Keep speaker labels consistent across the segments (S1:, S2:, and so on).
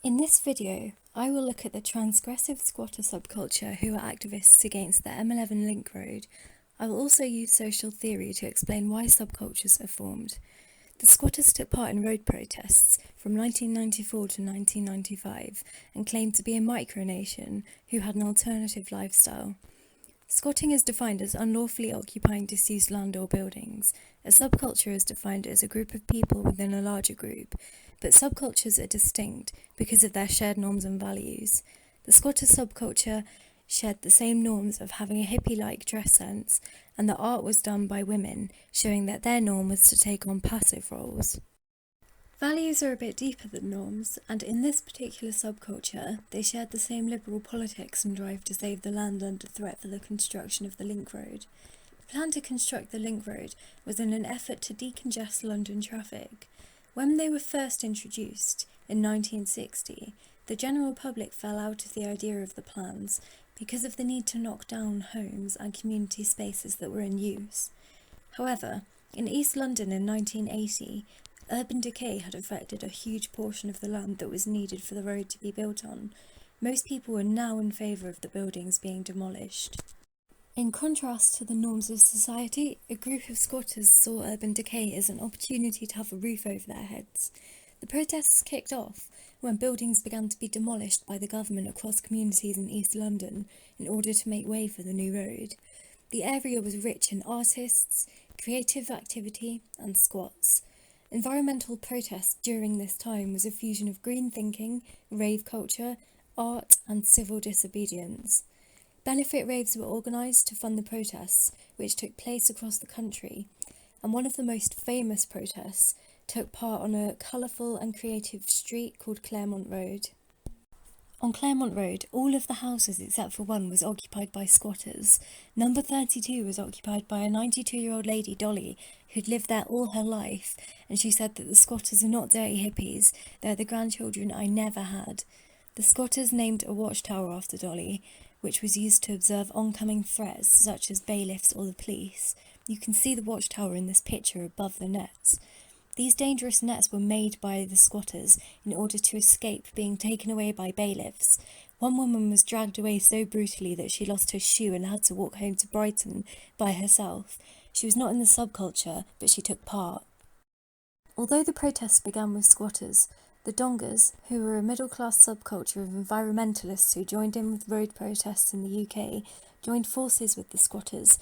S1: In this video, I will look at the transgressive squatter subculture who are activists against the M11 link road. I will also use social theory to explain why subcultures are formed. The squatters took part in road protests from 1994 to 1995 and claimed to be a micronation who had an alternative lifestyle. Squatting is defined as unlawfully occupying disused land or buildings. A subculture is defined as a group of people within a larger group, but subcultures are distinct because of their shared norms and values. The squatter subculture shared the same norms of having a hippie-like dress sense, and the art was done by women, showing that their norm was to take on passive roles. Values are a bit deeper than norms, and in this particular subculture, they shared the same liberal politics and drive to save the land under threat for the construction of the link road. The plan to construct the link road was in an effort to decongest London traffic. When they were first introduced, in 1960, the general public fell out of the idea of the plans because of the need to knock down homes and community spaces that were in use. However, in East London in 1980, urban decay had affected a huge portion of the land that was needed for the road to be built on. Most people were now in favour of the buildings being demolished. In contrast to the norms of society, a group of squatters saw urban decay as an opportunity to have a roof over their heads. The protests kicked off when buildings began to be demolished by the government across communities in East London in order to make way for the new road. The area was rich in artists, creative activity, and squats. Environmental protest during this time was a fusion of green thinking, rave culture, art, and civil disobedience. Benefit raves were organised to fund the protests, which took place across the country, and one of the most famous protests took part on a colourful and creative street called Claremont Road. On Claremont Road, all of the houses except for one was occupied by squatters. Number 32 was occupied by a 92-year-old lady, Dolly, who'd lived there all her life, and she said that the squatters are not dirty hippies, they're the grandchildren I never had. The squatters named a watchtower after Dolly, which was used to observe oncoming threats such as bailiffs or the police. You can see the watchtower in this picture above the nets. These dangerous nets were made by the squatters in order to escape being taken away by bailiffs. One woman was dragged away so brutally that she lost her shoe and had to walk home to Brighton by herself. She was not in the subculture, but she took part. Although the protests began with squatters, the Dongers, who were a middle-class subculture of environmentalists who joined in with road protests in the UK, joined forces with the squatters,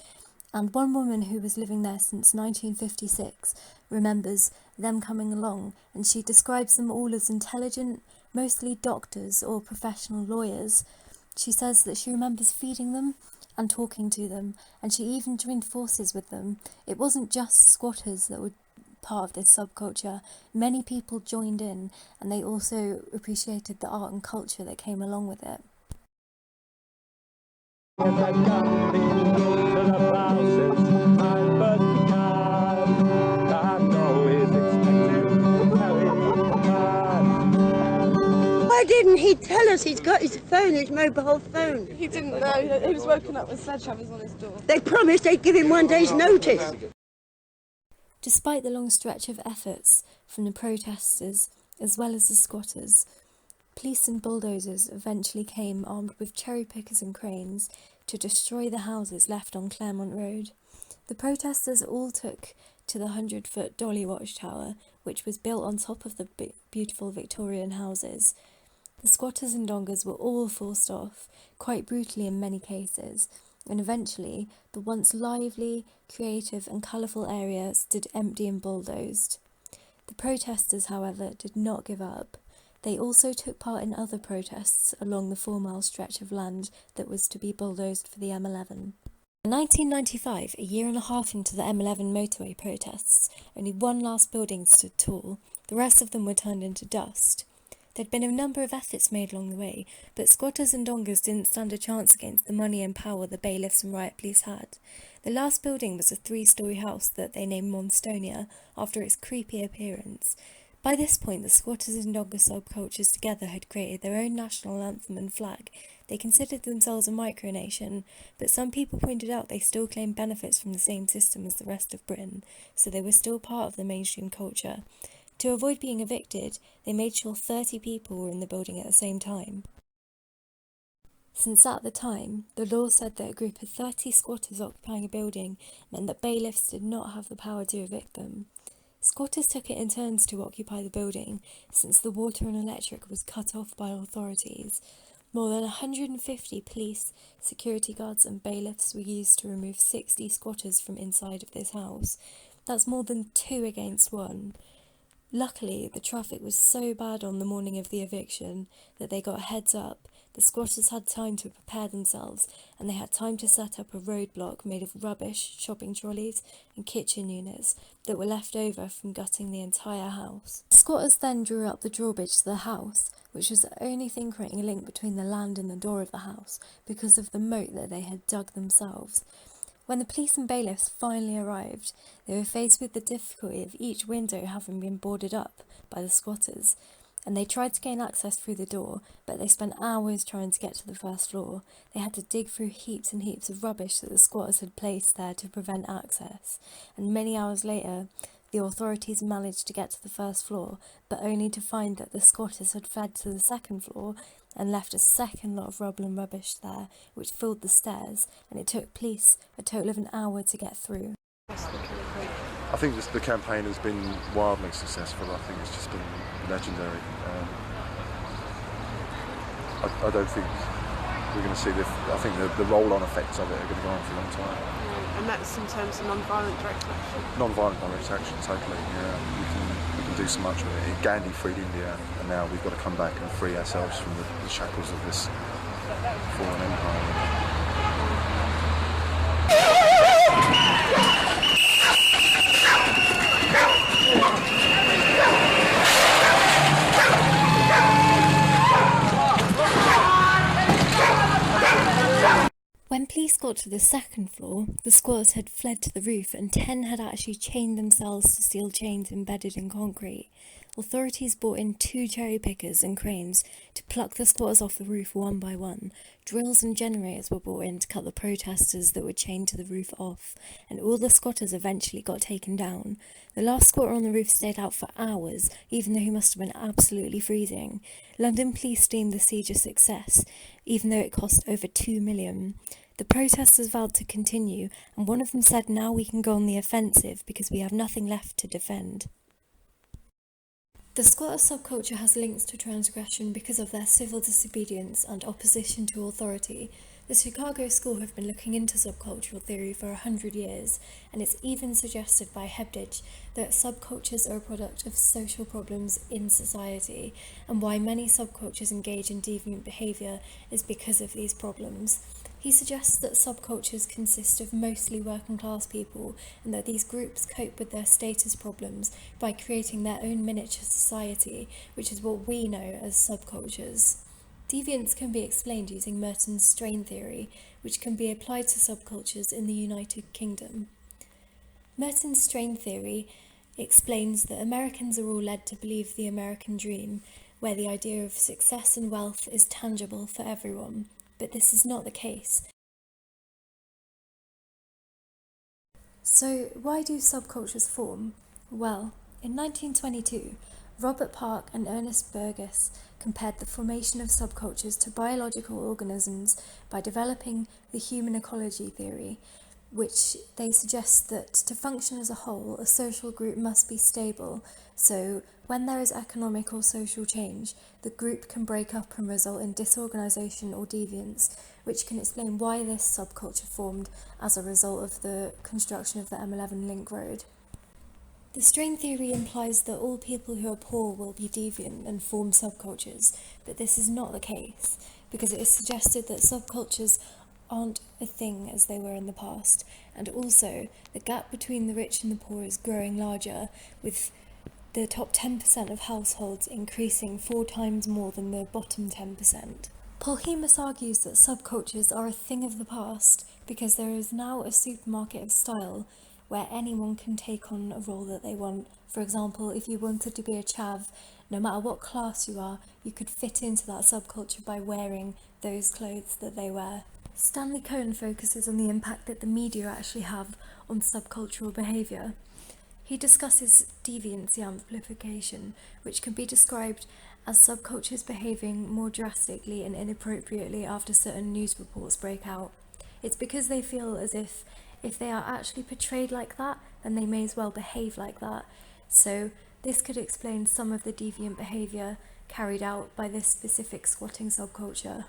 S1: and one woman who was living there since 1956 remembers them coming along, and she describes them all as intelligent, mostly doctors or professional lawyers. She says that she remembers feeding them and talking to them, and she even joined forces with them. It wasn't just squatters that were part of this subculture. Many people joined in, and they also appreciated the art and culture that came along with it.
S2: Why didn't he tell us he's got his phone, his mobile phone?
S3: He didn't know. He was woken up with sledgehammers on his door.
S2: They promised they'd give him 1 day's notice.
S1: Despite the long stretch of efforts from the protesters as well as the squatters, police and bulldozers eventually came armed with cherry pickers and cranes to destroy the houses left on Claremont Road. The protesters all took to the 100-foot Dolly Watchtower, which was built on top of the beautiful Victorian houses. The squatters and Dongers were all forced off, quite brutally in many cases, and eventually the once lively, creative and colourful area stood empty and bulldozed. The protesters, however, did not give up. They also took part in other protests along the 4-mile stretch of land that was to be bulldozed for the M11. In 1995, a year and a half into the M11 motorway protests, only one last building stood tall. The rest of them were turned into dust. There'd been a number of efforts made along the way, but squatters and Dongers didn't stand a chance against the money and power the bailiffs and riot police had. The last building was a 3-storey house that they named Monstonia after its creepy appearance. By this point, the squatters and Donger subcultures together had created their own national anthem and flag. They considered themselves a micronation, but some people pointed out they still claimed benefits from the same system as the rest of Britain, so they were still part of the mainstream culture. To avoid being evicted, they made sure 30 people were in the building at the same time. Since at the time, the law said that a group of 30 squatters occupying a building meant that bailiffs did not have the power to evict them. Squatters took it in turns to occupy the building, since the water and electric was cut off by authorities. More than 150 police, security guards and bailiffs were used to remove 60 squatters from inside of this house. That's more than 2 against 1. Luckily, the traffic was so bad on the morning of the eviction that they got a heads up. The squatters had time to prepare themselves, and they had time to set up a roadblock made of rubbish, shopping trolleys and kitchen units that were left over from gutting the entire house. The squatters then drew up the drawbridge to the house, which was the only thing creating a link between the land and the door of the house because of the moat that they had dug themselves. When the police and bailiffs finally arrived, they were faced with the difficulty of each window having been boarded up by the squatters, and they tried to gain access through the door, but they spent hours trying to get to the first floor. They had to dig through heaps and heaps of rubbish that the squatters had placed there to prevent access, and many hours later, the authorities managed to get to the first floor, but only to find that the squatters had fled to the second floor and left a second lot of rubble and rubbish there, which filled the stairs, and it took police a total of an hour to get through.
S4: I think the campaign has been wildly successful. I think it's just been legendary. I don't think we're going to see I think the roll-on effects of it are going to go on for a long time.
S3: Yeah, and that's in terms of non-violent direct action?
S4: Non-violent direct action, totally. Yeah, we can do so much with it. Gandhi freed India, and now we've got to come back and free ourselves from the shackles of this fallen empire.
S1: When police got to the second floor, the squatters had fled to the roof and 10 had actually chained themselves to steel chains embedded in concrete. Authorities brought in 2 cherry pickers and cranes to pluck the squatters off the roof one by one. Drills and generators were brought in to cut the protesters that were chained to the roof off, and all the squatters eventually got taken down. The last squatter on the roof stayed out for hours, even though he must have been absolutely freezing. London police deemed the siege a success, even though it cost over £2 million. The protesters vowed to continue, and one of them said, "Now we can go on the offensive because we have nothing left to defend." The squatter subculture has links to transgression because of their civil disobedience and opposition to authority. The Chicago School have been looking into subcultural theory for 100 years, and it's even suggested by Hebdige that subcultures are a product of social problems in society, and why many subcultures engage in deviant behaviour is because of these problems. He suggests that subcultures consist of mostly working class people, and that these groups cope with their status problems by creating their own miniature society, which is what we know as subcultures. Deviance can be explained using Merton's strain theory, which can be applied to subcultures in the United Kingdom. Merton's strain theory explains that Americans are all led to believe the American dream, where the idea of success and wealth is tangible for everyone. But this is not the case. So why do subcultures form? Well, in 1922, Robert Park and Ernest Burgess compared the formation of subcultures to biological organisms by developing the human ecology theory, which they suggest that to function as a whole, a social group must be stable. So when there is economic or social change, the group can break up and result in disorganisation or deviance, which can explain why this subculture formed as a result of the construction of the M11 link road. The strain theory implies that all people who are poor will be deviant and form subcultures, but this is not the case, because it is suggested that subcultures aren't a thing as they were in the past, and also the gap between the rich and the poor is growing larger, with the top 10% of households increasing 4 times more than the bottom 10%. Polhemus argues that subcultures are a thing of the past because there is now a supermarket of style where anyone can take on a role that they want. For example, if you wanted to be a chav, no matter what class you are, you could fit into that subculture by wearing those clothes that they wear. Stanley Cohen focuses on the impact that the media actually have on subcultural behaviour. He discusses deviancy amplification, which can be described as subcultures behaving more drastically and inappropriately after certain news reports break out. It's because they feel as if they are actually portrayed like that, then they may as well behave like that. So this could explain some of the deviant behaviour carried out by this specific squatting subculture.